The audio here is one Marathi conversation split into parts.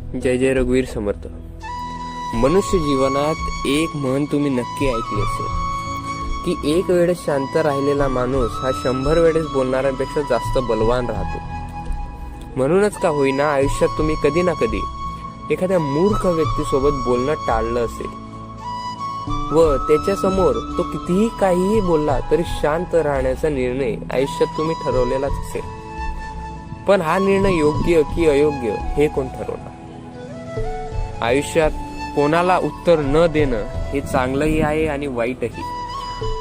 जय जय रघुवीर समर्थ. मनुष्य जीवनात एक म्हण तुम्ही नक्की ऐकली असेल की एक वेळेस शांत राहिलेला माणूस हा 100 वेळेस बोलणाऱ्यांपेक्षा जास्त बलवान राहतो. म्हणूनच का होईना आयुष्यात तुम्ही कधी ना कधी एखाद्या मूर्ख व्यक्तीसोबत बोलणं टाळलं असेल व त्याच्या समोर तो कितीही काहीही बोलला तरी शांत राहण्याचा निर्णय आयुष्यात तुम्ही ठरवलेलाच असेल. पण हा निर्णय योग्य की अयोग्य हे कोण ठरवणार? आयुष्यात कोणाला उत्तर न देणं हे चांगलंही आहे आणि वाईटही.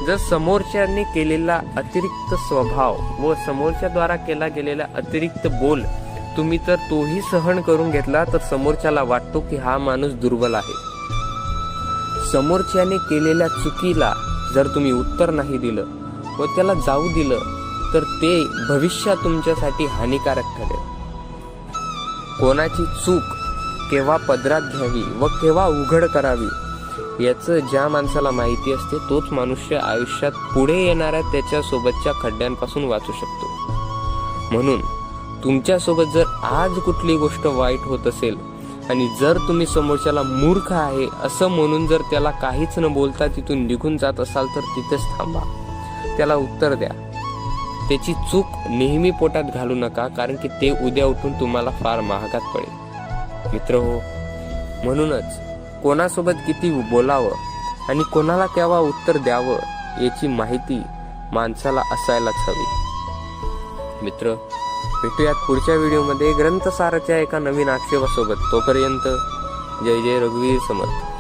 जर समोरच्याने केलेला अतिरिक्त स्वभाव व समोरच्या द्वारा केला गेलेला अतिरिक्त बोल तुम्ही तर तोही सहन करून घेतला तर समोरच्याला वाटतो की हा माणूस दुर्बल आहे. समोरच्याने केलेल्या चुकीला जर तुम्ही उत्तर नाही दिलं व त्याला जाऊ दिलं तर ते भविष्यात तुमच्यासाठी हानिकारक ठरेल. कोणाची चूक केव्हा पदरात घ्यावी व केव्हा उघड करावी याचं ज्या माणसाला माहिती असते तोच मनुष्य आयुष्यात पुढे येणाऱ्या त्याच्या सोबतच्या खड्ड्यांपासून वाचू शकतो. म्हणून तुमच्यासोबत जर आज कुठली गोष्ट वाईट होत असेल आणि जर तुम्ही समोरच्याला मूर्ख आहे असं म्हणून जर त्याला काहीच न बोलता तिथून निघून जात असाल तर तिथेच थांबा, त्याला उत्तर द्या. त्याची चूक नेहमी पोटात घालू नका, कारण की ते उद्या उठून तुम्हाला फार महागात पडेल. मित्र हो, म्हणूनच कोणासोबत किती बोलावं आणि कोणाला केव्हा उत्तर द्यावं याची माहिती माणसाला असायलाच हवी. मित्र, भेटूयात पुढच्या व्हिडिओमध्ये ग्रंथसाराच्या एका नवीन आक्षेपासोबत. तोपर्यंत जय जय रघुवीर समर्थ.